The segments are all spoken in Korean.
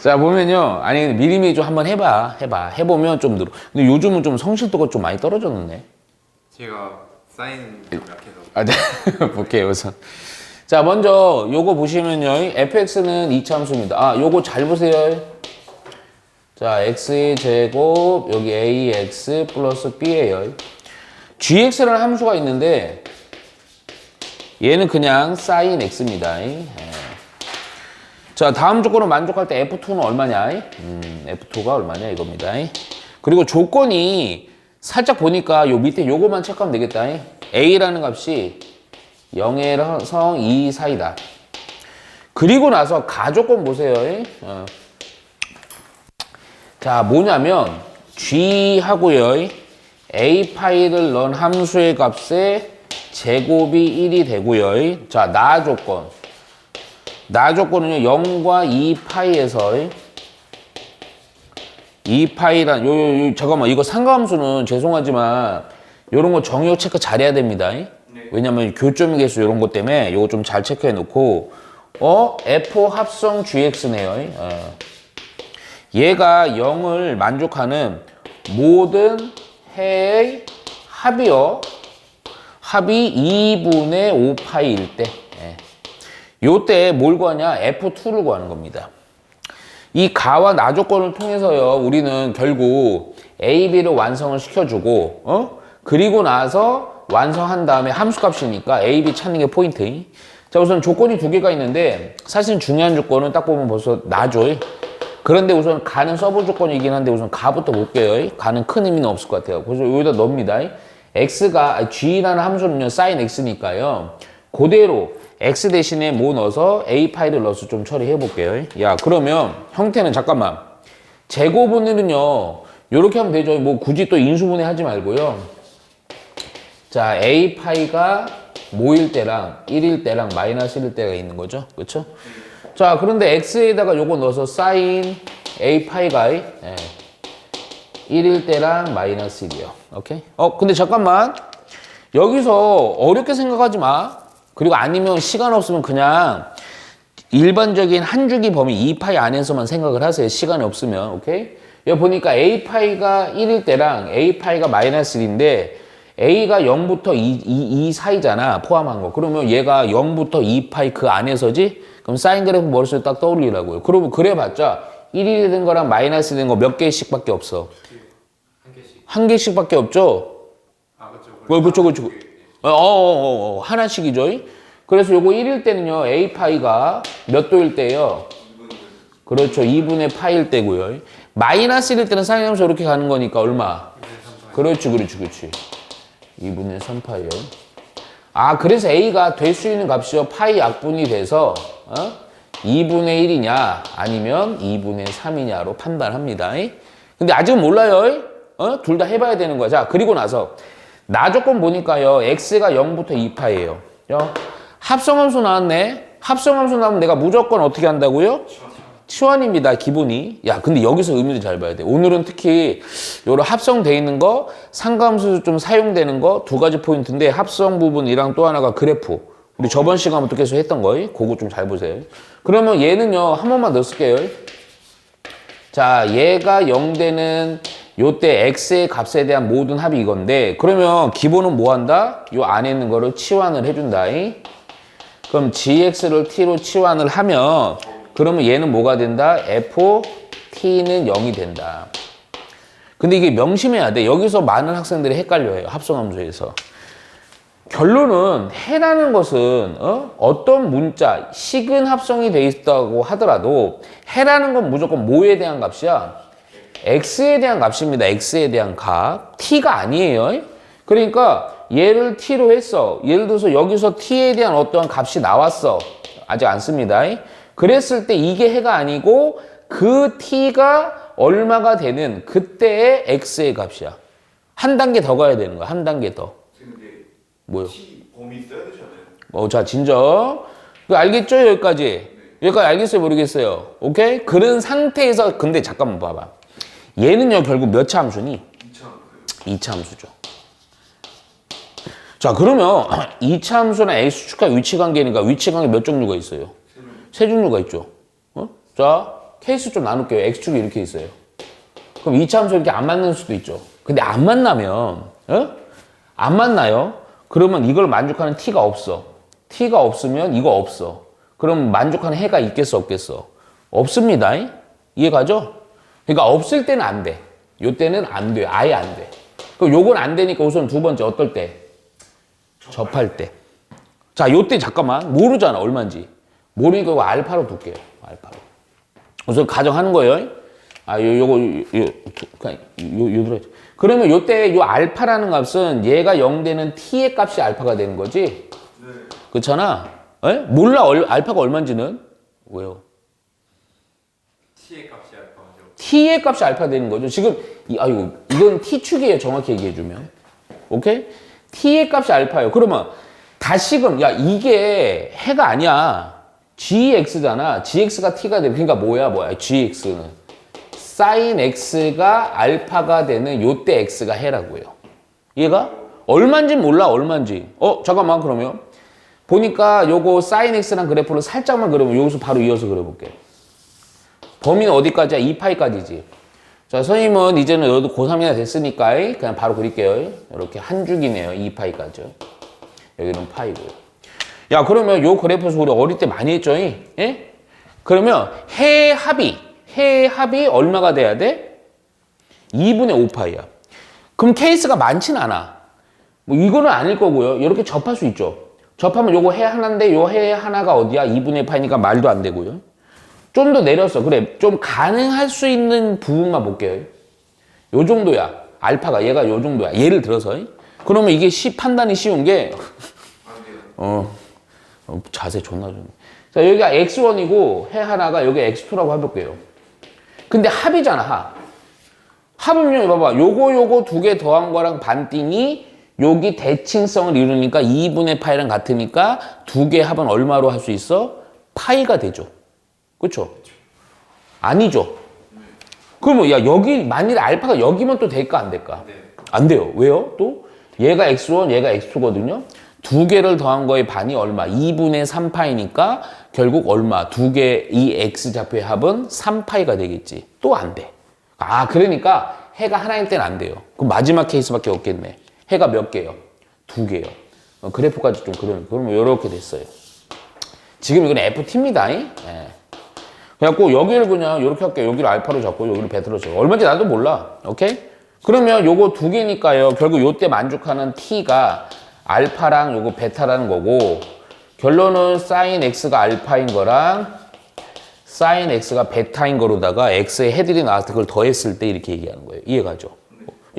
자, 보면요. 아니, 미리미리 좀 한번 해봐. 해보면 좀 늘어. 근데 요즘은 좀 성실도가 좀 많이 떨어졌네. 제가 사인 좀 약해서. 아, 네. 볼게요, 우선. 자, 먼저 요거 보시면요. fx는 이차함수입니다. 아, 요거 잘 보세요. 자, x의 제곱, 여기 ax 플러스 b예요. gx라는 함수가 있는데 얘는 그냥 sin x입니다. 자, 다음 조건을 만족할 때 F2는 얼마냐? F2가 얼마냐 이겁니다. 그리고 조건이 살짝 보니까 요 밑에 요거만 체크하면 되겠다. A라는 값이 0에서 2 사이다. 그리고 나서 가조건 보세요. 자, 뭐냐면 G하고요. A 파이를 넣은 함수의 값에 제곱이 1이 되고요. 자, 나 조건. 나 조건은요, 0과 2파이에서 2파이란, 잠깐만, 이거 상가함수는 죄송하지만, 요런 거 정의역 체크 잘해야 됩니다. 네. 왜냐면 교점의 개수 요런 것 때문에 요거 좀 잘 체크해 놓고, F 합성 GX네요. 얘가 0을 만족하는 모든 해의 합이요. 합이 2분의 5파이일 때. 요때 뭘 구하냐? F2를 구하는 겁니다. 이 가와 나 조건을 통해서요, 우리는 결국 A, B를 완성을 시켜주고, 그리고 나서 완성한 다음에 함수값이니까 A, B 찾는 게 포인트. 자, 우선 조건이 두 개가 있는데, 사실 중요한 조건은 딱 보면 벌써 나죠. 그런데 우선 가는 서브 조건이긴 한데, 우선 가부터 볼게요. 가는 큰 의미는 없을 것 같아요. 그래서 여기다 넣습니다. X가, G라는 함수는요, sin X니까요. 그대로 x 대신에 뭐 넣어서 a 파이를 넣어서 좀 처리해 볼게요. 야, 그러면 형태는 잠깐만. 제곱분율은요. 요렇게 하면 되죠. 뭐 굳이 또 인수분해 하지 말고요. 자, a 파이가 뭐일 때랑 1일 때랑 마이너스 1일 때가 있는 거죠. 그렇죠? 자, 그런데 x에다가 요거 넣어서 sin a 파이가 1일 때랑 마이너스 1이요. 오케이? 근데 잠깐만. 여기서 어렵게 생각하지 마. 그리고 아니면 시간 없으면 그냥 일반적인 한 주기 범위 2파이 안에서만 생각을 하세요. 시간이 없으면. 오케이? 여기 보니까 a파이가 1일 때랑 a파이가 마이너스 1인데 a가 0부터 2 사이잖아. 포함한 거. 그러면 얘가 0부터 2파이 그 안에서지? 그럼 사인 그래프 머릿속에 딱 떠올리라고요. 그러면 그래봤자 1이 된 거랑 마이너스 된 거 몇 개씩밖에 없어? 한 개씩. 한 개씩밖에 없죠? 아, 그렇죠. 그렇죠. 하나씩이죠. 그래서 요거 1일 때는요, A 파이가 몇 도일 때예요? 그렇죠. 2분의 파일 때고요. 마이너스 1일 때는 상향함수 이렇게 가는 거니까 얼마? 그렇지. 2분의 3파이요. 아, 그래서 A가 될 수 있는 값이요. 파이 약분이 돼서 2분의 1이냐 아니면 2분의 3이냐로 판단합니다. 근데 아직은 몰라요. 둘 다 해봐야 되는 거야. 자, 그리고 나서 나 조건 보니까요. x가 0부터 2파이예요. 합성함수 나왔네. 합성함수 나오면 내가 무조건 어떻게 한다고요? 치환입니다. 기본이. 야, 근데 여기서 의미를 잘 봐야 돼. 오늘은 특히 요런 합성돼 있는 거, 상가함수 좀 사용되는 거 두 가지 포인트인데 합성 부분이랑 또 하나가 그래프. 우리 저번 시간부터 계속 했던 거. 그거 좀 잘 보세요. 그러면 얘는요. 한 번만 더 쓸게요. 자, 얘가 0 되는 요때 x의 값에 대한 모든 합이 이건데 그러면 기본은 뭐 한다? 요 안에 있는 거를 치환을 해준다. 그럼 gx를 t로 치환을 하면 그러면 얘는 뭐가 된다? ft는 0이 된다. 근데 이게 명심해야 돼. 여기서 많은 학생들이 헷갈려요. 합성함수에서. 결론은 해라는 것은 어떤 문자, 식은 합성이 돼 있다고 하더라도 해라는 건 무조건 뭐에 대한 값이야? x에 대한 값입니다. x에 대한 값. t가 아니에요. 그러니까 얘를 t로 했어. 예를 들어서 여기서 t에 대한 어떠한 값이 나왔어. 아직 안 씁니다. 그랬을 때 이게 해가 아니고 그 t가 얼마가 되는 그때의 x의 값이야. 한 단계 더 가야 되는 거야. 한 단계 더. 뭐요? 범위 써야 되잖아요. 자, 진정. 알겠죠? 여기까지. 여기까지 알겠어요? 모르겠어요? 오케이? 그런 상태에서 근데 잠깐만 봐봐. 얘는요, 결국 몇 차 함수니? 2차 함수죠. 자, 그러면 2차 함수나 X축과 위치관계니까 위치관계 몇 종류가 있어요? 세 종류가 있죠. 자, 케이스 좀 나눌게요. x축이 이렇게 있어요. 그럼 이차 함수 이렇게 안 맞는 수도 있죠. 근데 안 만나면, 안 만나요? 그러면 이걸 만족하는 t가 없어. t가 없으면 이거 없어. 그럼 만족하는 해가 있겠어, 없겠어? 없습니다. 이해가죠? 그러니까 없을 때는 안 돼. 요 때는 안 돼. 아예 안 돼. 그럼 요건 안 되니까 우선 두 번째 어떨 때? 접할 때. 자, 요 때 잠깐만. 모르잖아, 얼마인지. 모르니까 이거 알파로 둘게요. 알파로. 우선 가정하는 거예요. 아, 들어. 그러면 요 때 요 알파라는 값은 얘가 0 되는 t의 값이 알파가 되는 거지? 네. 그렇잖아? 몰라, 알파가 얼마인지는? 왜요? t의 값이 알파죠. t의 값이 알파 되는 거죠. 지금, 이건 t축이에요. 정확히 얘기해주면. 오케이? t의 값이 알파예요. 그러면 다시금, 야, 이게 해가 아니야. gx잖아. gx가 t가 돼. 그러니까 뭐야? gx는. sin x가 알파가 되는 요때 x가 해라고요. 얘가? 얼마인지 몰라, 얼마인지. 잠깐만, 그러면. 보니까 요거 sin x랑 그래프를 살짝만 그려보면 여기서 바로 이어서 그려볼게. 범위는 어디까지야? 2파이까지지. 자, 선생님은 이제는 여기도 고3이나 됐으니까 그냥 바로 그릴게요. 이렇게 한 줄기네요. 2파이까지. 여기는 파이고요. 야, 그러면 요 그래프에서 우리 어릴 때 많이 했죠? 예? 그러면 해의 합이 얼마가 돼야 돼? 2분의 5파이야. 그럼 케이스가 많진 않아. 뭐 이거는 아닐 거고요. 이렇게 접할 수 있죠. 접하면 요거 해 하나인데 요 해 하나가 어디야? 2분의 파이니까 말도 안 되고요. 좀 더 내렸어. 그래, 좀 가능할 수 있는 부분만 볼게요. 요 정도야. 알파가 얘가 요 정도야. 예를 들어서. 그러면 이게 판단이 쉬운 게 자세 존나 좋네. 자, 여기가 x1이고 해 하나가 여기 x2라고 해볼게요. 근데 합이잖아, 합은요, 봐봐. 요거 두 개 더한 거랑 반띵이 여기 대칭성을 이루니까 2분의 파이랑 같으니까 두 개 합은 얼마로 할 수 있어? 파이가 되죠. 그쵸? 아니죠. 그러면 야, 여기 만일 알파가 여기면 또 될까 안 될까? 네. 안 돼요. 왜요? 또 얘가 x1, 얘가 x2거든요. 두 개를 더한 거의 반이 얼마? 2분의 3파이니까 결국 얼마? 두 개 이 x좌표의 합은 3파이가 되겠지. 또 안 돼. 그러니까 해가 하나일 땐 안 돼요. 그럼 마지막 케이스밖에 없겠네. 해가 몇 개요? 두 개요. 그래프까지 좀 그러면 이렇게 됐어요. 지금 이건 FT입니다. 예. 그래갖고 여기를 그냥 이렇게 할게요. 여기를 알파로 잡고 여기를 베타로 잡고. 얼마인지 나도 몰라. 오케이? 그러면 요거 두 개니까요. 결국 요때 만족하는 t가 알파랑 요거 베타라는 거고, 결론은 sin x가 알파인 거랑 sin x가 베타인 거로다가 x의 해들이 나왔을 때 그걸 더했을 때 이렇게 얘기하는 거예요. 이해가죠?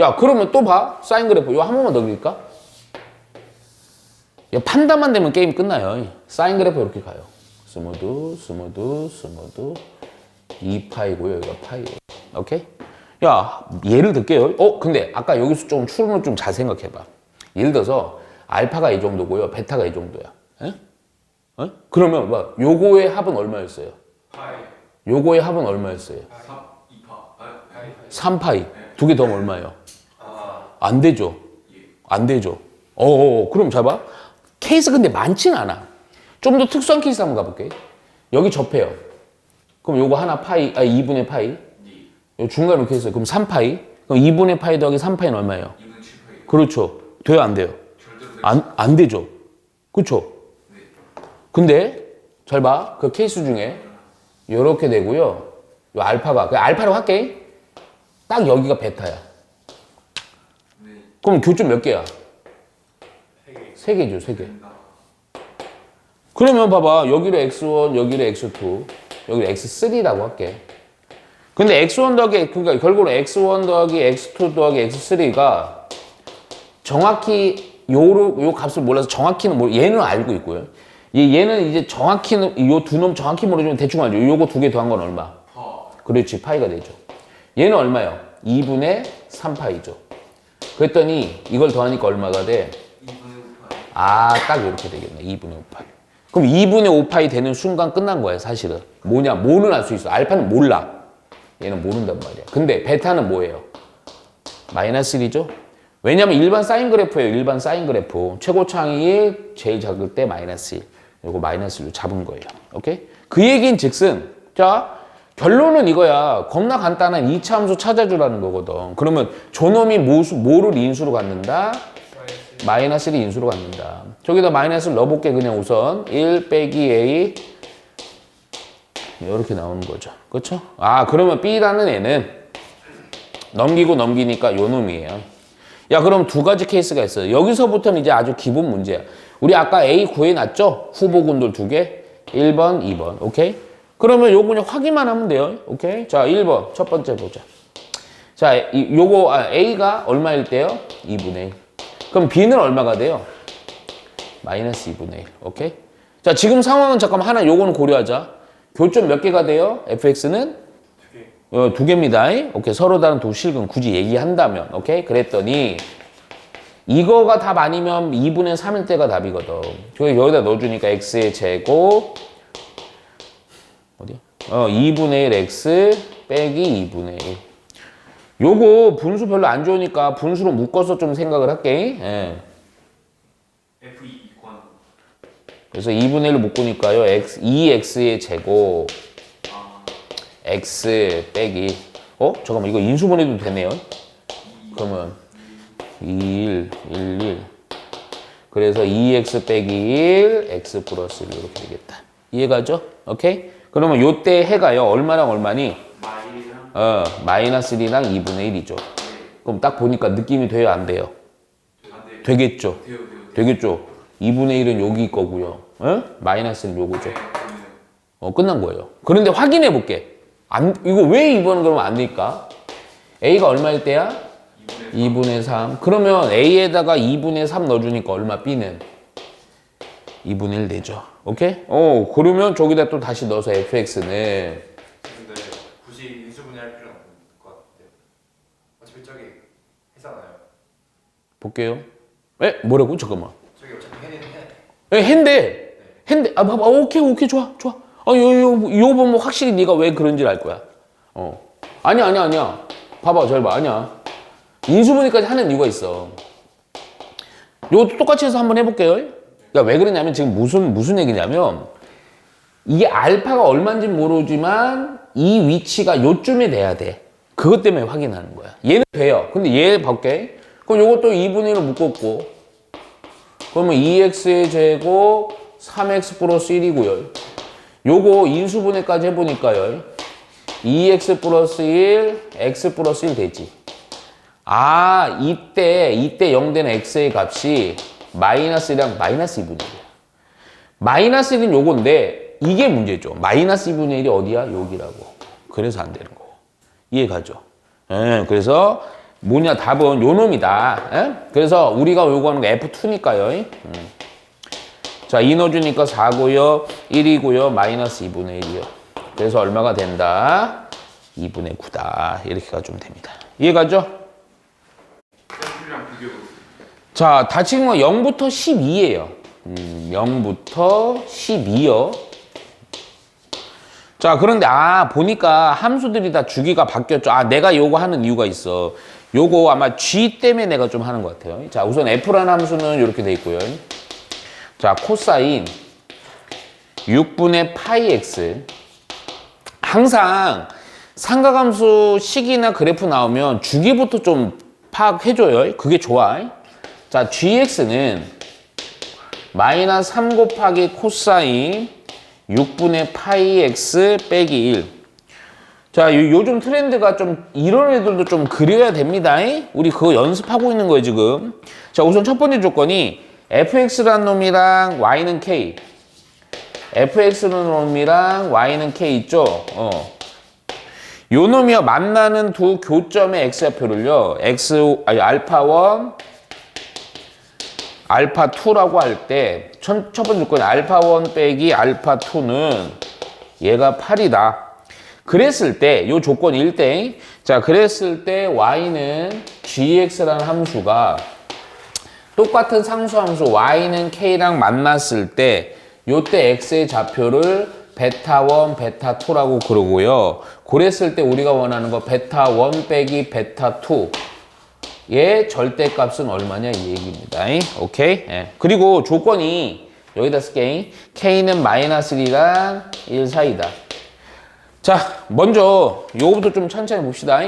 야, 그러면 또 봐. 사인 그래프. 이거 한 번만 더 그릴까? 야, 판단만 되면 게임 끝나요. 사인 그래프 이렇게 가요. 스무드 2파이고요. 여기가 파이예요. 오케이? 야, 예를 들게요. 근데 아까 여기서 좀 추론을 좀 잘 생각해봐. 예를 들어서 알파가 이 정도고요. 베타가 이 정도야. 그러면 뭐 요거의 합은 얼마였어요? 파이. 요거의 합은 얼마였어요? 2파. 파이. 3파이. 두 개 더하면 얼마예요? 안 되죠. 안 되죠. 그럼 잘 봐. 케이스 근데 많진 않아. 좀 더 특수한 케이스 한번 가볼게. 여기 접해요. 그럼 요거 하나 파이, 2분의 파이. 요 중간으로 이렇게 했어요. 그럼 3파이. 그럼 2분의 파이 더하기 3파이는 얼마예요? 2분의 7파이. 그렇죠. 돼요, 안 돼요? 안 되죠. 그쵸? 근데 잘 봐. 그 케이스 중에 요렇게 되고요. 요 알파가, 그 알파로 할게. 딱 여기가 베타야. 그럼 교점 몇 개야? 3개죠, 3개. 그러면 봐봐. 여기를 x1, 여기를 x2, 여기를 x3라고 할게. 근데 x1 더하기, 그러니까 결국은 x1 더하기 x2 더하기 x3가 정확히 요 값을 몰라서 정확히는 얘는 알고 있고요. 얘는 이제 정확히는 요 두 놈 정확히 모르지만 대충 알죠. 요거 두 개 더한 건 얼마? 그렇지, 파이가 되죠. 얘는 얼마요? 2분의 3파이죠. 그랬더니 이걸 더하니까 얼마가 돼? 2분의 5파이. 딱 이렇게 되겠네. 2분의 5파이. 그럼 2분의 5파이 되는 순간 끝난 거예요, 사실은. 뭐는 알 수 있어. 알파는 몰라. 얘는 모른단 말이야. 근데 베타는 뭐예요? 마이너스 1이죠? 왜냐면 일반 사인 그래프예요. 일반 사인 그래프. 최고차항이 1, 제일 작을 때 마이너스 1. 요거 마이너스 1로 잡은 거예요. 오케이? 그 얘기인 즉슨, 자, 결론은 이거야. 겁나 간단한 2차 함수 찾아주라는 거거든. 그러면 저놈이 뭐를 인수로 갖는다? 마이너스를 인수로 갖는다. 저기다 마이너스를 넣어볼게. 그냥 우선 1 빼기 A 이렇게 나오는 거죠. 그렇죠? 아, 그러면 B라는 애는 넘기고 넘기니까 요 놈이에요. 야, 그럼 두 가지 케이스가 있어요. 여기서부터는 이제 아주 기본 문제야. 우리 아까 A 구해놨죠? 후보군들 두 개. 1번, 2번. 오케이? 그러면 요거 그냥 확인만 하면 돼요. 오케이? 자, 1번. 첫 번째 보자. 자, A가 얼마일 때요? 2분의 1. 그럼 B는 얼마가 돼요? 마이너스 2분의 1. 오케이? 자, 지금 상황은 잠깐만 하나 요거는 고려하자. 교점 몇 개가 돼요? fx는? 두 개입니다. 오케이. 서로 다른 도실근 굳이 얘기한다면. 오케이? 그랬더니 이거가 답 아니면 2분의 3일 때가 답이거든. 여기다 넣어주니까 x의 제곱 어디야? 2분의 1 x 빼기 2분의 1. 요거 분수 별로 안 좋으니까 분수로 묶어서 좀 생각을 할게. 예. F2 권. 그래서 2분의 1을 묶으니까요. 2x의 제곱 x 빼기 잠깐만 이거 인수분해도 되네요. 그러면 1, 1, 1. 그래서 2x 빼기 1, x 플러스 1 이렇게 되겠다. 이해가죠? 오케이? 그러면 요때 해가요. 얼마랑 얼마니? 마이너스 1이랑 2분의 1이죠. 그럼 딱 보니까 느낌이 돼요? 안 돼요? 되겠죠? 되겠죠? 2분의 1은 여기 거고요. 마이너스 1은 요거죠. 끝난 거예요. 그런데 확인해 볼게. 이거 왜 2번은 그러면 안 될까? A가 얼마일 때야? 2분의 3. 그러면 A에다가 2분의 3 넣어주니까 얼마? B는? 2분의 1 되죠. 오케이? 그러면 저기다 또 다시 넣어서 fx는 근데 굳이 인수분해할 필요는 없는 것 같아요. 어차피 저기 해잖아요. 볼게요. 뭐라고? 잠깐만. 저기 어차피 해는 핸데. 아, 봐봐. 오케이, 좋아. 요 보면 확실히 네가 왜 그런지 알 거야. 아니야. 봐봐, 잘 봐. 아니야. 인수분해까지 하는 이유가 있어. 요것도 똑같이 해서 한번 해볼게요. 그러니까 왜 그러냐면 지금 무슨 얘기냐면 이게 알파가 얼마인지 모르지만 이 위치가 요쯤에 돼야 돼. 그것 때문에 확인하는 거야. 얘는 돼요. 근데 얘 볼게. 그럼 요것도 2분의 1을 묶었고 그러면 2x의 제곱 3x 플러스 1이고요. 요거 인수분해까지 해보니까요. 2x 플러스 1, x 플러스 1 되지. 아, 이때 0 되는 x의 값이 마이너스 1이랑 마이너스 2분의 1이야. 마이너스 1은 요건데 이게 문제죠. 마이너스 2분의 1이 어디야? 여기라고. 그래서 안 되는 거고. 이해가죠? 그래서 뭐냐? 답은 요 놈이다. 그래서 우리가 요구하는 거 F2니까요. 자, 2 넣어주니까 4고요. 1이고요. 마이너스 2분의 1이요. 그래서 얼마가 된다? 2분의 9다. 이렇게 가주면 됩니다. 이해가죠? 자, 다 치는 건 0부터 12예요. 0부터 12요. 자, 그런데 보니까 함수들이 다 주기가 바뀌었죠. 내가 요거 하는 이유가 있어. 요거 아마 G 때문에 내가 좀 하는 것 같아요. 자, 우선 F라는 함수는 이렇게 돼 있고요. 자, 코사인 6분의 파이 x. 항상 삼각함수 식이나 그래프 나오면 주기부터 좀 파악해줘요. 그게 좋아. 자, gx는 마이너스 3 곱하기 코사인 6분의 파이 x 빼기 1. 자, 요즘 트렌드가 좀 이런 애들도 좀 그려야 됩니다. 우리 그거 연습하고 있는 거예요, 지금. 자, 우선 첫 번째 조건이 fx라는 놈이랑 y는 k. fx라는 놈이랑 y는 k 있죠? 요 놈이요, 만나는 두 교점의 x좌표를요, 알파1, 알파2라고 할 때, 첫 번째 조건이 알파1 빼기 알파2는 얘가 8이다. 그랬을 때, 요 조건이 1대. 자, 그랬을 때 y는 gx라는 함수가 똑같은 상수함수 y는 k랑 만났을 때 요때 x의 좌표를 베타1, 베타2라고 그러고요. 그랬을 때 우리가 원하는 거 베타1 빼기 베타2의 절대값은 얼마냐 이 얘기입니다. 오케이? 그리고 조건이 여기다 쓸게. k는 마이너스 1이랑 1 사이다. 자, 먼저 요거부터 좀 천천히 봅시다.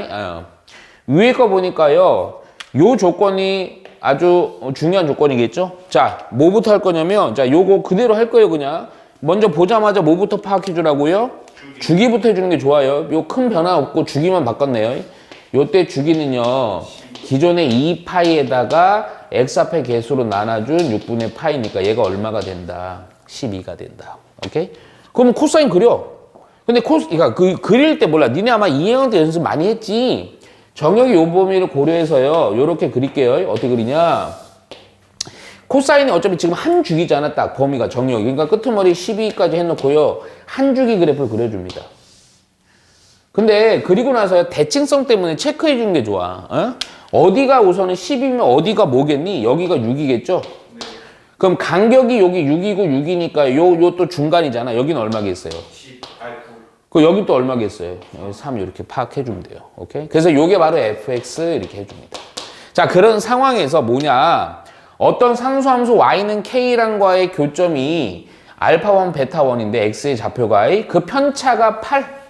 위에 거 보니까요. 요 조건이 아주 중요한 조건이겠죠? 자, 뭐부터 할 거냐면, 자, 요거 그대로 할 거예요, 그냥. 먼저 보자마자 뭐부터 파악해 주라고요? 주기부터 해주는 게 좋아요. 요 큰 변화 없고 주기만 바꿨네요. 요때 주기는요, 기존의 2파이에다가 x 앞에 개수로 나눠준 6분의 파이니까 얘가 얼마가 된다? 12가 된다. 오케이? 그럼 코사인 그려. 근데 그러니까 그릴 때 몰라. 니네 아마 이해할 때 연습 많이 했지. 정역의 요 범위를 고려해서요. 요렇게 그릴게요. 어떻게 그리냐? 코사인이 어차피 지금 한 주기잖아. 딱 범위가 정역이. 그러니까 끄트머리 12까지 해놓고요. 한 주기 그래프를 그려줍니다. 근데 그리고 나서 대칭성 때문에 체크해 주는 게 좋아. 어디가 우선은 10이면 어디가 뭐겠니? 여기가 6이겠죠? 그럼 간격이 여기 6이고 6이니까 요 또 중간이잖아. 여기는 얼마겠어요? 10, 9. 그 여기 또 얼마겠어요? 3 이렇게 파악해 주면 돼요. 오케이? 그래서 요게 바로 fx 이렇게 해 줍니다. 자, 그런 상황에서 뭐냐? 어떤 상수함수 y는 k랑과의 교점이 알파1, 베타1인데 x의 좌표가 그 편차가 8.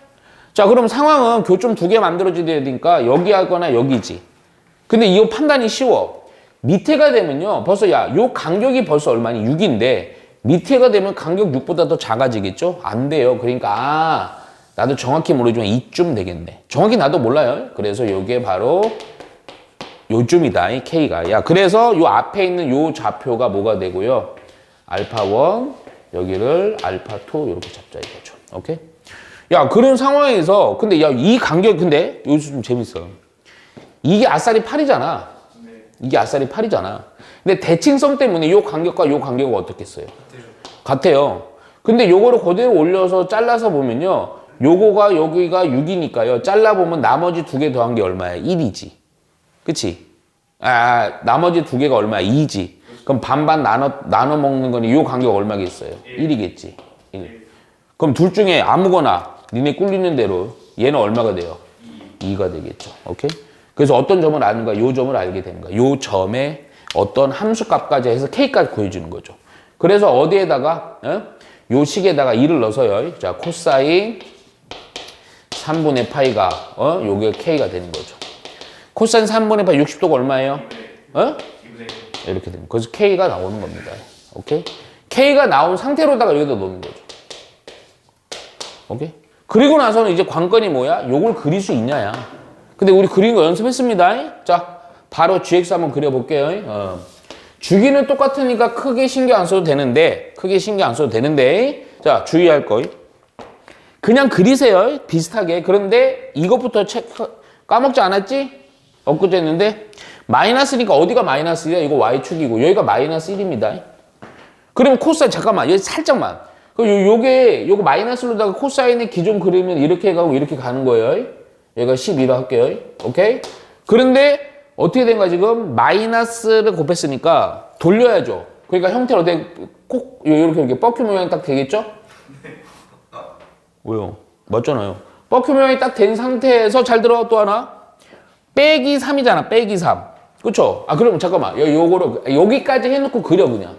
자, 그럼 상황은 교점 2개 만들어져야 되니까 여기 하거나 여기지. 근데 이 판단이 쉬워. 밑에가 되면요. 벌써 요 간격이 벌써 얼마니? 6인데 밑에가 되면 간격 6보다 더 작아지겠죠? 안 돼요. 그러니까 나도 정확히 모르지만 이쯤 되겠네. 정확히 나도 몰라요. 그래서 요게 바로 요쯤이다. 이 K가. 야, 그래서 요 앞에 있는 요 좌표가 뭐가 되고요? 알파1, 여기를 알파2 이렇게 잡자 이거죠. 오케이? 야, 그런 상황에서 근데 야, 이 간격 근데 여기서 좀 재밌어. 이게 아싸리 8이잖아. 이게 아싸리 8이잖아. 근데 대칭성 때문에 요 간격과 요 간격은 어떻겠어요? 같아요. 근데 요거를 그대로 올려서 잘라서 보면요. 요거가 여기가 6이니까요. 잘라보면 나머지 2개 더한 게 얼마야? 1이지. 그치? 나머지 2개가 얼마야? 2지. 그럼 반반 나눠 먹는 거니 요 간격 얼마겠어요? 1이겠지. 1. 그럼 둘 중에 아무거나 니네 꿀리는 대로 얘는 얼마가 돼요? 2가 되겠죠. 오케이? 그래서 어떤 점을 아는 거야? 요 점을 알게 되는 거야. 요 점에 어떤 함수값까지 해서 k까지 구해주는 거죠. 그래서 어디에다가 요 식에다가 2를 넣어서요. 자, 코사인 3분의 파이가 요게 k가 되는 거죠. 코사인 3분의 파이 60도가 얼마예요? 이렇게 되는. 그래서 k가 나오는 겁니다. 오케이? k가 나온 상태로다가 여기다 넣는 거죠. 오케이? 그리고 나서는 이제 관건이 뭐야? 요걸 그릴 수 있냐야. 근데 우리 그린 거 연습했습니다. 자, 바로 gx 한번 그려볼게요. 주기는 똑같으니까 크게 신경 안 써도 되는데, 자, 주의할 거. 그냥 그리세요. 비슷하게. 그런데 이것부터 까먹지 않았지? 엊그제 했는데, 마이너스니까 어디가 마이너스야? 이거 y축이고, 여기가 마이너스 1입니다. 그러면 코사인, 잠깐만, 여기 살짝만. 요거 마이너스로다가 코사인의 기존 그리면 이렇게 가고 이렇게 가는 거예요. 얘가 12로 할게요. 오케이? 그런데 어떻게 된 거야 지금? 마이너스를 곱했으니까 돌려야죠. 그러니까 형태를 어떻게 꼭 이렇게 뻑큐 모양이 딱 되겠죠? 왜요? 맞잖아요. 뻑큐 모양이 딱 된 상태에서 잘 들어 또 하나. 빼기 3이잖아. 빼기 3. 그쵸? 그럼 잠깐만. 요거를 여기까지 해놓고 그려 그냥.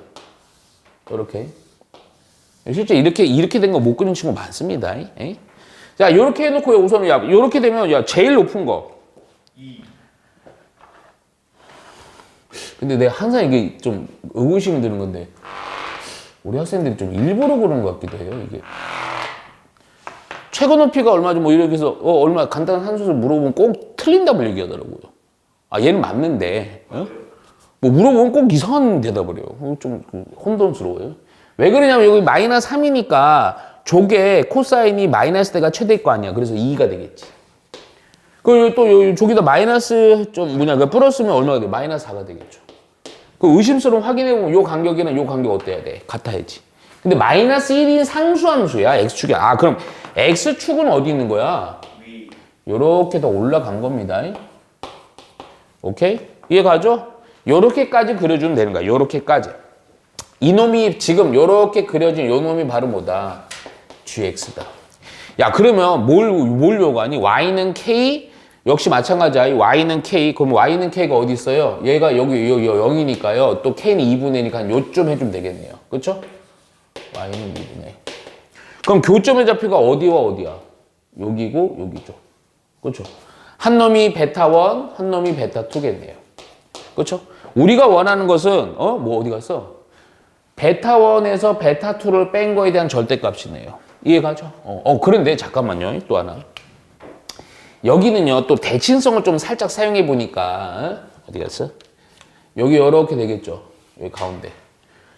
이렇게. 실제 이렇게 된 거 못 그리는 친구 많습니다. 에이? 자, 요렇게 해놓고 우선은 요렇게 되면 제일 높은 거. 2. 근데 내가 항상 이게 좀 의구심이 드는 건데 우리 학생들이 좀 일부러 그런 것 같기도 해요. 이게 최고 높이가 얼마죠? 뭐 이렇게 해서 얼마 간단한 함수를 물어보면 꼭 틀린 답을 얘기하더라고요. 얘는 맞는데 뭐 물어보면 꼭 이상한 대답을 해요. 좀 혼돈스러워요. 왜 그러냐면 여기 마이너스 3이니까 조개 코사인이 마이너스 대가 최대일 거 아니야. 그래서 2가 되겠지. 그리고 또 저기다 마이너스 그 플러스면 얼마가 돼? 마이너스 4가 되겠죠. 그 의심스러움 확인해보면 요 간격이랑 요 간격 어때야 돼? 같아야지. 근데 마이너스 1인 상수함수야. x축이. 그럼 x축은 어디 있는 거야? 위. 요렇게 더 올라간 겁니다. 오케이? 이해가죠? 요렇게까지 그려주면 되는 거야. 요렇게까지. 이놈이 지금 요렇게 그려진 요 놈이 바로 뭐다? gx다. 야, 그러면 뭘 요구하니? y는 k, 역시 마찬가지야. y는 k, 그럼 y는 k가 어디 있어요? 얘가 여기 0이니까요. 또 k는 2분의 1이니까 요쯤 해주면 되겠네요. 그쵸? y는 2분의 1. 그럼 교점의 좌표가 어디와 어디야? 여기고 여기죠. 그렇죠? 한 놈이 베타 1, 한 놈이 베타 2겠네요. 그렇죠? 우리가 원하는 것은 뭐 어디 갔어? 베타 1에서 베타 2를 뺀 거에 대한 절대값이네요. 이해가죠? 그런데 잠깐만요. 또 하나. 여기는요. 또 대칭성을 좀 살짝 사용해 보니까 어디 갔어? 여기 이렇게 되겠죠. 여기 가운데.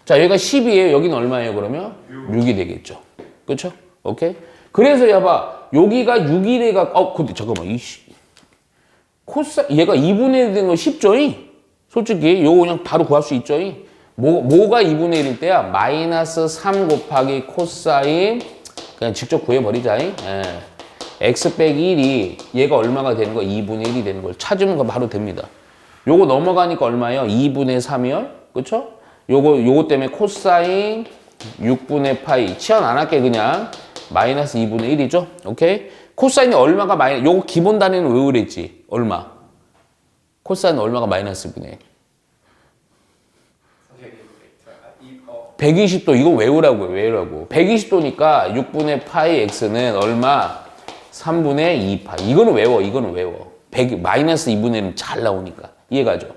자, 여기가 10이에요. 여기는 얼마예요? 그러면 6이 되겠죠. 그렇죠? 오케이? 그래서 야봐. 여기가 6이래가 근데 잠깐만. 얘가 2분의 1 된 거 쉽죠? 솔직히 요거 그냥 바로 구할 수 있죠? 뭐가 2분의 1일 때야? 마이너스 3 곱하기 코사인 그냥 직접 구해버리자. x 빼기 1이 얘가 얼마가 되는 거? 2분의 1이 되는 걸 찾으면 바로 됩니다. 요거 넘어가니까 얼마예요? 2분의 3이요? 그쵸? 요거 때문에 코사인 6분의 파이 치환 안 할게 그냥 마이너스 2분의 1이죠? 오케이? 코사인이 얼마가 요거 기본 단위는 왜 그랬지? 얼마? 코사인 얼마가 마이너스 2분의 1? 120도 이거 외우라고 120도니까 6분의 파이 x는 얼마? 3분의 2파이 이거는 외워 마이너스 2분의 1은 잘 나오니까 이해가죠?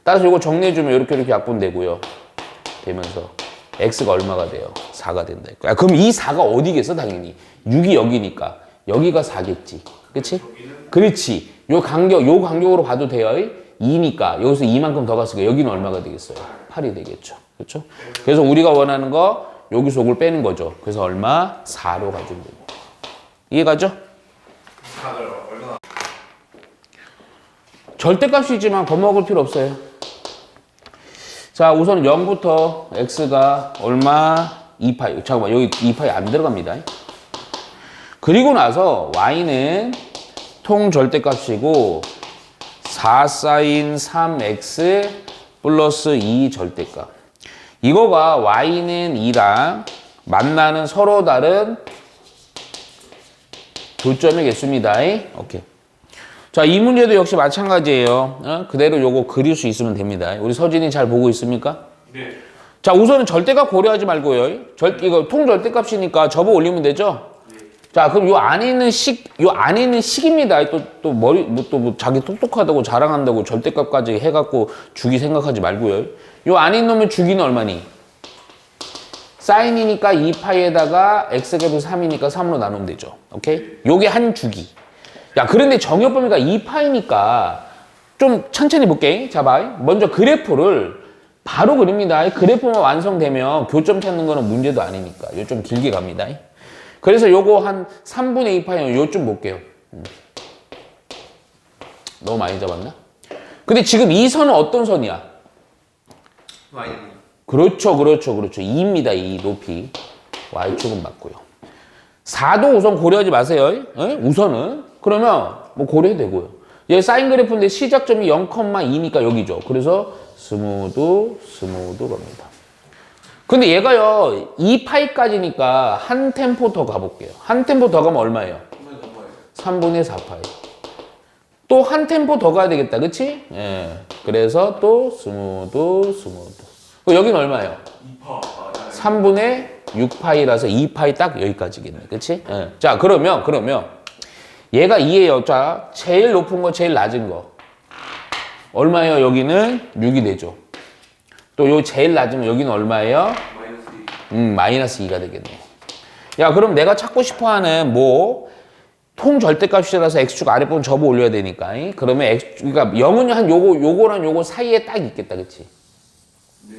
따라서 이거 정리해주면 이렇게 약분되고요 되면서 x가 얼마가 돼요? 4가 된다. 그럼 이 4가 어디겠어? 당연히 6이 여기니까 여기가 4겠지 그치? 그렇지 요 간격으로 봐도 돼요 2니까 여기서 2만큼 더 갔으니까 여기는 얼마가 되겠어요? 8이 되겠죠 그렇죠? 그래서 우리가 원하는 거 여기서 요걸 빼는 거죠 그래서 얼마? 4로 가지고 이해가죠? 얼마나? 절대값이지만 겁먹을 필요 없어요 자 우선 0부터 x가 얼마? 2파이 잠깐만 여기 2파이 안 들어갑니다 그리고 나서 y는 통절대값이고 4 사인 3x 플러스 2 절대값 이거가 y는 2랑 만나는 서로 다른 교점이겠습니다. 오케이. 자, 이 문제도 역시 마찬가지예요. 그대로 요거 그릴 수 있으면 됩니다. 우리 서진이 잘 보고 있습니까? 네. 자, 우선은 절대값 고려하지 말고요. 이거 통절대값이니까 접어 올리면 되죠? 네. 자, 그럼 요 안에 있는 식입니다. 또 자기 똑똑하다고 자랑한다고 절대값까지 해갖고 주기 생각하지 말고요. 요 안에 있는 놈의 주기는 얼마니? 사인이니까 2파이에다가 x값이 3이니까 3으로 나누면 되죠. 오케이? 요게 한 주기. 야, 그런데 정의 범위가 2파이니까 좀 천천히 볼게. 자, 봐. 먼저 그래프를 바로 그립니다. 그래프만 완성되면 교점 찾는 거는 문제도 아니니까. 요 좀 길게 갑니다. 그래서 요거 한 3분의 2파이 요쯤 볼게요. 너무 많이 잡았나? 근데 지금 이 선은 어떤 선이야? 그렇죠. 2입니다. 2 높이. Y축은 맞고요. 4도 우선 고려하지 마세요. 우선은. 그러면 뭐 고려해도 되고요. 얘 사인 그래프인데 시작점이 0,2니까 여기죠. 그래서 스무드 겁니다. 근데 얘가요 2파이까지니까 한 템포 더 가볼게요. 한 템포 더 가면 얼마예요? 3분의 4파이. 또 한 템포 더 가야 되겠다. 그치? 예. 그래서 또 스무드. 여기는 얼마예요? 2파. 3분의 6파이라서 2파이 딱 여기까지겠네. 그치? 예. 자, 그러면 얘가 2예요. 자, 제일 높은 거, 제일 낮은 거. 얼마예요? 여기는 6이 되죠. 또 요 제일 낮은 거, 여기는 얼마예요? 마이너스 2가 되겠네. 야, 그럼 내가 찾고 싶어 하는 통절대값이라서 x축 아랫부분 접어 올려야 되니까. 그러면 그러니까 0은 한 요거랑 요거 사이에 딱 있겠다. 그치? 네.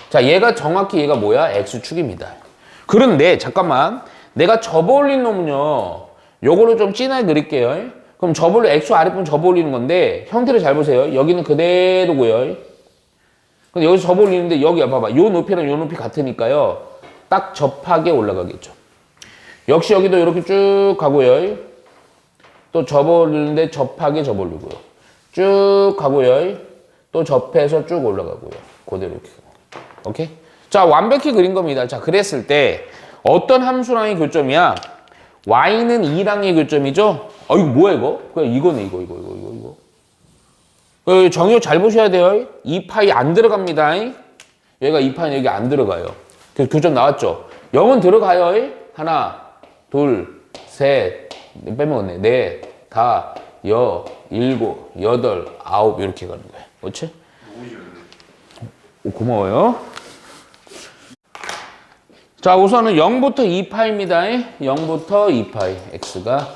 자, 얘가 정확히 얘가 뭐야? x축입니다. 그런데 잠깐만. 내가 접어 올린 놈은요. 요거를 좀 진하게 그릴게요. 그럼 x축 아랫부분 접어 올리는 건데 형태를 잘 보세요. 여기는 그대로고요. 근데 여기서 접어 올리는데 여기 봐봐. 요 높이랑 요 높이 같으니까요. 딱 접하게 올라가겠죠. 역시 여기도 이렇게 쭉 가고요. 또 접어 올리는데 접하게 접어 올리고요. 쭉 가고요. 또 접해서 쭉 올라가고요. 그대로 이렇게. 오케이? 자, 완벽히 그린 겁니다. 자, 그랬을 때 어떤 함수랑의 교점이야? y는 2랑의 교점이죠? 이거 뭐야, 이거? 그냥 이거네, 이거. 정의 잘 보셔야 돼요. 2파이 안 들어갑니다. 여기가 2파이 여기 안 들어가요. 그래서 교점 나왔죠? 0은 들어가요. 하나, 둘, 셋, 빼먹었네. 네, 다, 여, 일곱, 여덟, 아홉 이렇게 가는 거야. 그렇지? 너무 쉬운데. 오, 고마워요. 자, 우선은 0부터 2파입니다. 0부터 2파이 x가.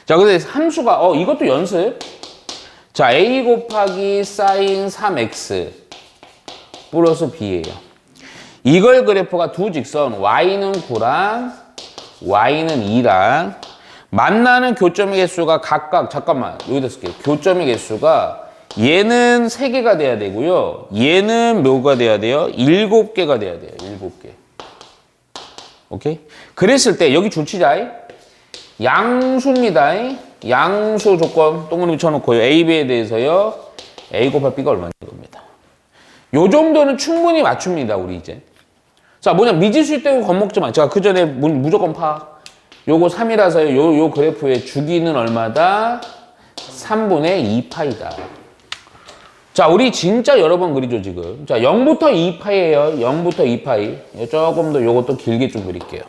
자, 근데 함수가 이것도 연습. 자, a 곱하기 sin 3x 플러스 b예요. 이걸 그래프가 두 직선 y는 9랑 y는 2랑 만나는 교점의 개수가 각각 잠깐만 여기다 쓸게요. 교점의 개수가 얘는 3개가 돼야 되고요. 얘는 뭐가 돼야 돼요? 7개가 돼야 돼요. 7개. 오케이? 그랬을 때 여기 줄치자. 양수입니다. 양수 조건 동그라미 쳐놓고요. A, B에 대해서요. A 곱하기 B가 얼마인 겁니다. 요 정도는 충분히 맞춥니다. 우리 이제. 자, 뭐냐 미지수 때문에 겁먹지 마. 제가 그 전에 무조건 파. 요거 3이라서요. 요 그래프의 주기는 얼마다? 3분의 2파이다. 자, 우리 진짜 여러 번 그리죠, 지금. 자, 0부터 2파이에요. 0부터 2파이. 조금 더 요것도 길게 좀 그릴게요.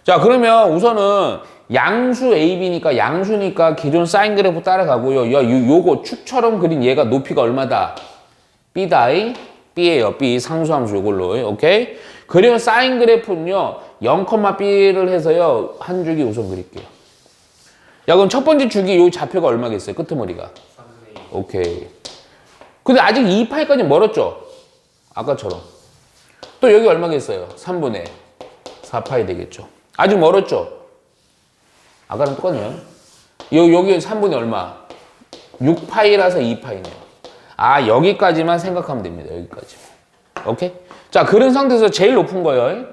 자, 그러면 우선은 양수 AB니까 양수니까 기존 사인 그래프 따라가고요. 요거 축처럼 그린 얘가 높이가 얼마다? B다. B예요. B 상수함수 요걸로. 오케이? 그리고 사인 그래프는요. 0,B를 해서요. 한 줄기 우선 그릴게요. 야, 그럼 첫 번째 줄기 요 좌표가 얼마겠어요? 끄트머리가. 3분의 2. 오케이. 근데 아직 2파이까지 멀었죠? 아까처럼. 또 여기 얼마겠어요? 3분의 4파이 되겠죠? 아직 멀었죠? 아까랑 똑같네요. 여기 3분의 얼마? 6파이라서 2파이네요. 아, 여기까지만 생각하면 됩니다. 여기까지. 오케이? 자, 그런 상태에서 제일 높은 거예요.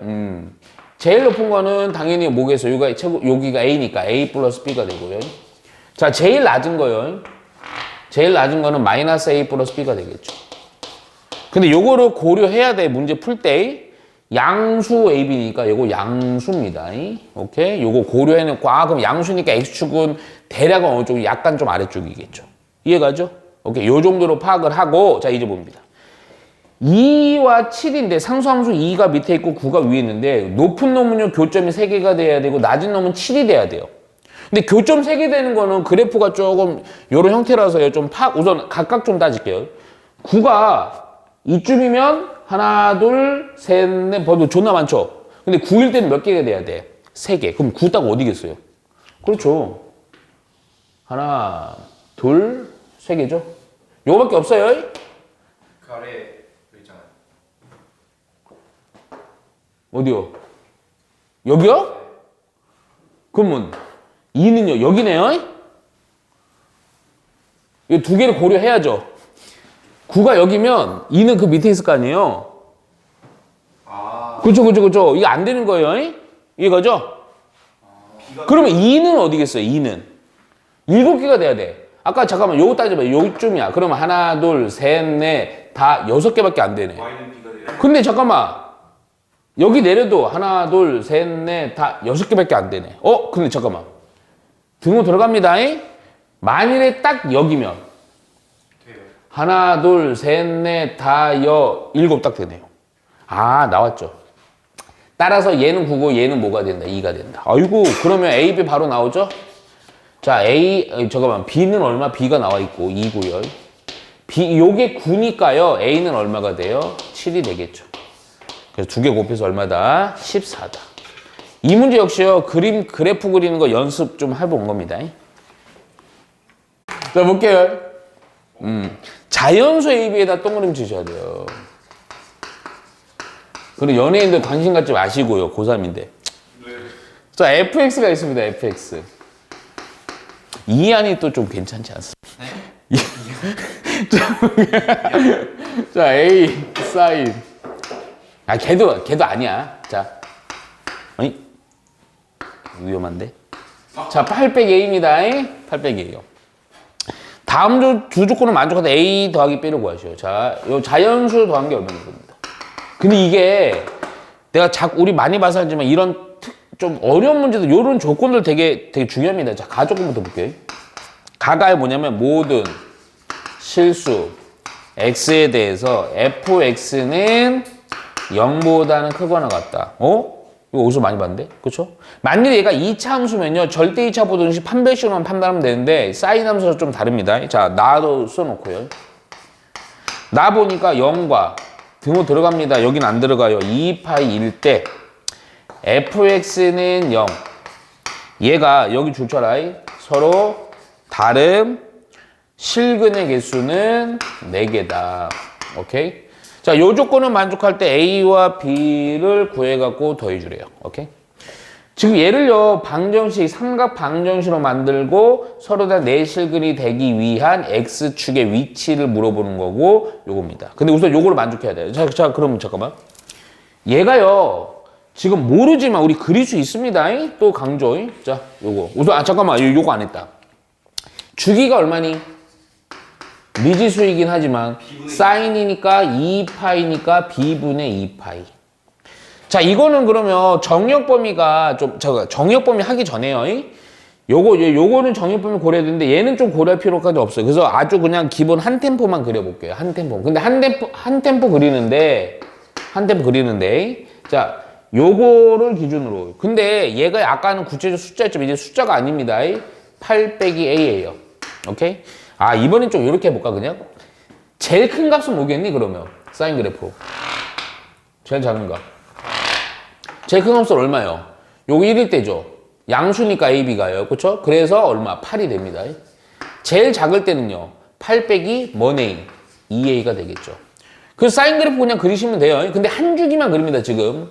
제일 높은 거는 당연히 뭐겠어요? 여기가 A니까 A 플러스 B가 되고요. 자, 제일 낮은 거요. 제일 낮은 거는 마이너스 A 플러스 B가 되겠죠. 근데 요거를 고려해야 돼. 문제 풀 때. 양수 AB니까 요거 양수입니다. 오케이? 요거 고려해놓고, 그럼 양수니까 X축은 대략은 어느 쪽, 약간 좀 아래쪽이겠죠. 이해가죠? 오케이. 요 정도로 파악을 하고, 자, 이제 봅니다. 2와 7인데 상수함수 2가 밑에 있고 9가 위에 있는데, 높은 놈은요, 교점이 3개가 돼야 되고, 낮은 놈은 7이 돼야 돼요. 근데 교점 3개 되는 거는 그래프가 조금 요런 형태라서요. 좀 우선 각각 좀 따질게요. 9가 이쯤이면 하나, 둘, 셋, 넷, 벌써 존나 많죠? 근데 9일 때는 몇 개가 돼야 돼? 3개. 그럼 9 딱 어디겠어요? 그렇죠. 하나, 둘, 3개죠? 요거밖에 없어요. 그 아래 여기 있잖아요. 어디요? 여기요? 그러면 2는요? 여기네요? 이 두 개를 고려해야죠. 9가 여기면 2는 그 밑에 있을 거 아니에요? 아. 그쵸. 이게 안 되는 거예요. 이거죠? 그러면 2는 어디겠어요? 2는 7개가 돼야 돼. 아까 잠깐만 요거 따져봐. 요쯤이야. 그러면 하나, 둘, 셋, 넷, 다 6개밖에 안 되네. Y는 B가 돼요. 근데 잠깐만 여기 내려도 하나, 둘, 셋, 넷, 다 6개밖에 안 되네. 근데 잠깐만 등호 들어갑니다. 만일에 딱 여기면 돼요. 하나, 둘, 셋, 넷, 다, 7 딱 되네요. 아, 나왔죠. 따라서 얘는 9고 얘는 뭐가 된다? 2가 된다. 아이고, 그러면 A, B 바로 나오죠? 자, 잠깐만. B는 얼마? B가 나와 있고 2고요. 요게 9니까요. A는 얼마가 돼요? 7이 되겠죠. 그래서 두 개 곱해서 얼마다? 14다. 이 문제 역시요. 그래프 그리는 거 연습 좀 해본 겁니다. 자, 볼게요. 자연수 AB에다 동그라미 치셔야 돼요. 그리고 연예인들 관심 갖지 마시고요. 고3인데. 네. 자, fx가 있습니다. fx. 이안이 또 좀 괜찮지 않습니까? 자, a sin. 걔도 아니야. 자, 어이? 위험한데? 자, 800a입니다. 800a요. 다음 두 조건을 만족하다 a 더하기 b를 구하시오. 자, 요 자연수 더한 게 얼마인 겁니다. 근데 이게 내가 우리 많이 봐서 알지만 이런 좀 어려운 문제들 이런 조건들 되게 중요합니다. 자, 가 조건부터 볼게요. 가가 뭐냐면 모든 실수 x에 대해서 fx는 0보다는 크거나 같다. 이거 어디서 많이 봤는데? 그쵸? 만일 얘가 2차 함수면요. 절대 2차 보듯이 판별식으로만 판단하면 되는데 사인 함수가 좀 다릅니다. 자, 나도 써놓고요. 나 보니까 0과 등호 들어갑니다. 여긴 안 들어가요. 2파이일 때 fx는 0. 얘가 여기 줄쳐라. 서로 다름 실근의 개수는 4개다. 오케이? 자, 요 조건을 만족할 때 A와 B를 구해갖고 더해주래요. 오케이? 지금 얘를요, 방정식, 삼각 방정식으로 만들고 서로 다 내실근이 되기 위한 X축의 위치를 물어보는 거고, 요겁니다. 근데 우선 요거를 만족해야 돼요. 자, 그럼 잠깐만. 얘가요, 지금 모르지만 우리 그릴 수 있습니다. 또 강조. 자, 요거. 우선, 잠깐만. 요거 안 했다. 주기가 얼마니? 미지수이긴 하지만 사인이니까 2파이니까 b분의 2파이. 자, 이거는 그러면 정역 범위가 좀 정역 범위 하기 전에요. 요거는 정역 범위 고려해야 되는데 얘는 좀 고려할 필요까지 없어요. 그래서 아주 그냥 기본 한 템포만 그려볼게요. 한 템포. 근데 한 템포 그리는데 자, 요거를 기준으로. 근데 얘가 아까는 구체적 숫자였지만 이제 숫자가 아닙니다. 8 빼기 a예요. 오케이? 아, 이번엔 좀 이렇게 해볼까, 그냥? 제일 큰 값은 뭐겠니, 그러면? 사인 그래프. 제일 작은 값. 제일 큰 값은 얼마예요? 요거 1일 때죠. 양수니까 AB가요. 그쵸? 그래서 얼마? 8이 됩니다. 제일 작을 때는요. 8 빼기 뭔 A? 2A가 되겠죠. 그 사인 그래프 그냥 그리시면 돼요. 근데 한 주기만 그립니다, 지금.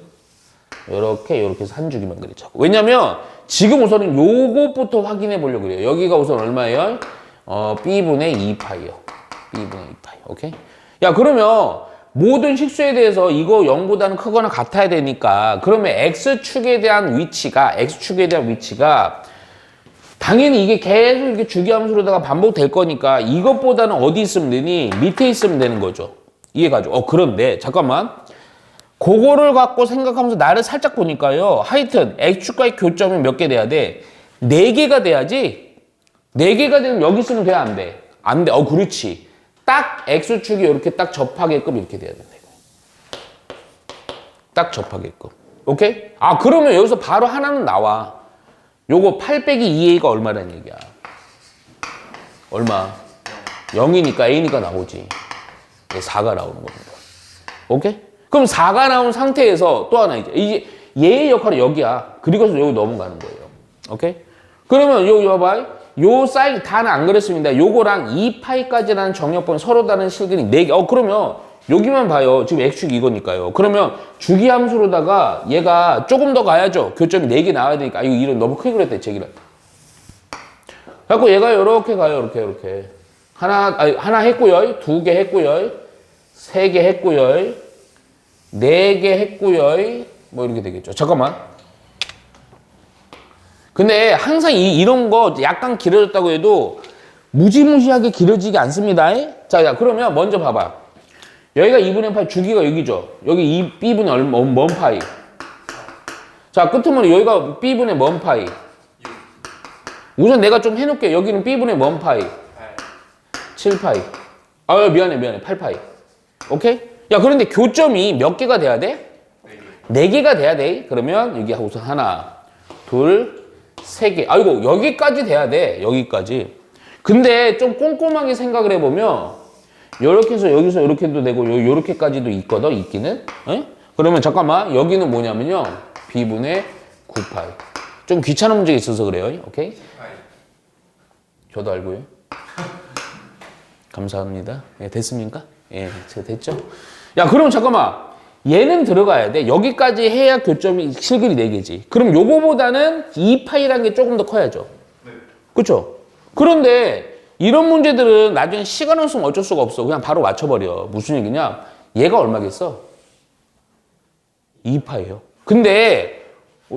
요렇게 해서 한 주기만 그리죠. 왜냐면 지금 우선은 요것부터 확인해 보려고 그래요. 여기가 우선 얼마예요? b분의 2파이요. b분의 2파이. 오케이? 야, 그러면 모든 식수에 대해서 이거 0보다는 크거나 같아야 되니까 그러면 x축에 대한 위치가 당연히 이게 계속 이렇게 주기함수로다가 반복될 거니까 이것보다는 어디 있으면 되니? 밑에 있으면 되는 거죠. 이해가죠? 그런데 잠깐만. 그거를 갖고 생각하면서 나를 살짝 보니까요. 하여튼 x축과의 교점이 몇 개 돼야 돼? 4개가 돼야지. 4개가 되면 여기 있으면 돼, 안 돼? 안 돼. 그렇지. 딱 x축이 이렇게 딱 접하게끔 이렇게 돼야 된다. 딱 접하게끔. 오케이? 아, 그러면 여기서 바로 하나는 나와. 요거 8 빼기 2a가 얼마라는 얘기야? 얼마? 0이니까 a니까 나오지. 4가 나오는 겁니다. 오케이? 그럼 4가 나온 상태에서 또 하나 이제 얘의 역할은 여기야. 그리고서 여기 넘어가는 거예요. 오케이? 그러면 여기 봐봐. 요 사인 다는 안 그랬습니다. 요거랑 2파이까지라는 정역범위 서로 다른 실근이 4개. 그러면 여기만 봐요. 지금 x축이 이거니까요. 그러면 주기함수로다가 얘가 조금 더 가야죠. 교점이 4개 나와야 되니까. 이거 이름 너무 크게 그랬대, 제기를. 그래갖고 얘가 이렇게 가요. 이렇게. 하나 했고요. 2개 했고요. 3개 했고요. 4개 했고요. 뭐 이렇게 되겠죠. 잠깐만. 근데 항상 이런 거 약간 길어졌다고 해도 무지무지하게 길어지지 않습니다. 자, 그러면 먼저 봐봐. 여기가 2분의 8, 주기가 여기죠. 여기 b분의 뭔 파이. 자, 끝으로 여기가 b분의 뭔 파이. 우선 내가 좀 해놓을게. 여기는 b분의 뭔 파이. 7파이. 미안해. 8파이. 오케이? 야, 그런데 교점이 몇 개가 돼야 돼? 4개가 돼야 돼. 그러면 여기 우선 하나, 둘, 3개. 아이고, 여기까지 돼야 돼. 여기까지. 근데 좀 꼼꼼하게 생각을 해보면 요렇게 해서 여기서 요렇게도 되고 요렇게까지도 있기는. 그러면 잠깐만. 여기는 뭐냐면요. b분의 9파이. 좀 귀찮은 문제가 있어서 그래요. 오케이? 저도 알고요. 감사합니다. 됐습니까? 됐죠? 야, 그럼 잠깐만. 얘는 들어가야 돼. 여기까지 해야 교점이 실근이 4개지. 그럼 요거보다는 2파이라는 게 조금 더 커야죠. 네. 그쵸? 그런데 이런 문제들은 나중에 시간 없으면 어쩔 수가 없어. 그냥 바로 맞춰버려. 무슨 얘기냐? 얘가 얼마겠어? 2파이에요. 근데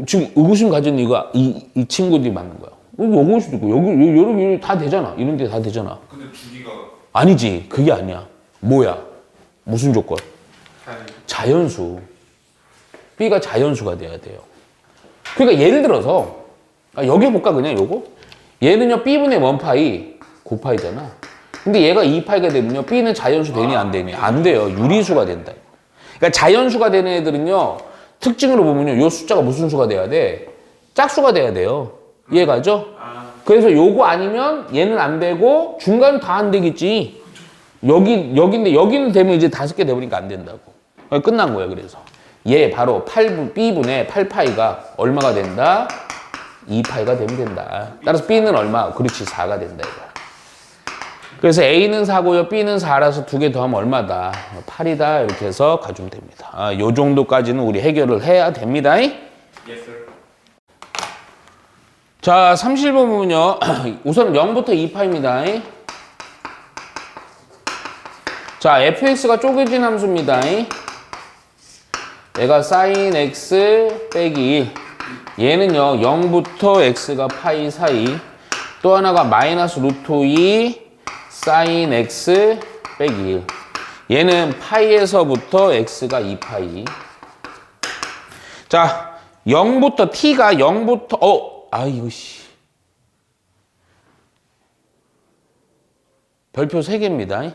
지금 의구심 가진 이유가 이 친구들이 맞는 거야. 요거 수도 있고 여기 다 되잖아. 이런 데 다 되잖아. 근데 주기가 아니지. 그게 아니야. 뭐야? 무슨 조건? 자연수. B가 자연수가 돼야 돼요. 그러니까 예를 들어서 여기 볼까 그냥 요거? 얘는요 B분의 1파이 9파이잖아. 근데 얘가 2파이가 되면요 B는 자연수 되니 안 되니? 안 돼요. 유리수가 된다. 그러니까 자연수가 되는 애들은요 특징으로 보면요. 요 숫자가 무슨 수가 돼야 돼? 짝수가 돼야 돼요. 이해가죠? 그래서 요거 아니면 얘는 안 되고 중간은 다 안 되겠지. 여기인데 여기는 되면 이제 5개 돼버리니까 안 된다고. 끝난 거예요. 그래서 얘 바로 8B분의 8파이가 얼마가 된다? 2파이가 되면 된다. 따라서 B는 얼마? 그렇지 4가 된다 이거야. 그래서 A는 4고요. B는 4라서 2개 더하면 얼마다? 8이다. 이렇게 해서 가주면 됩니다. 요 정도까지는 우리 해결을 해야 됩니다. Yes, sir. 자, 31번 보면요. 우선 0부터 2파입니다. 자, fx가 쪼개진 함수입니다. 얘가 sin x 빼기 1. 얘는요, 0부터 x가 파이 사이. 또 하나가 마이너스 루트 2 sin x 빼기 1. 얘는 파이에서부터 x가 2파이. 자, 0부터 t가 0부터 이거 씨. 별표 3개입니다.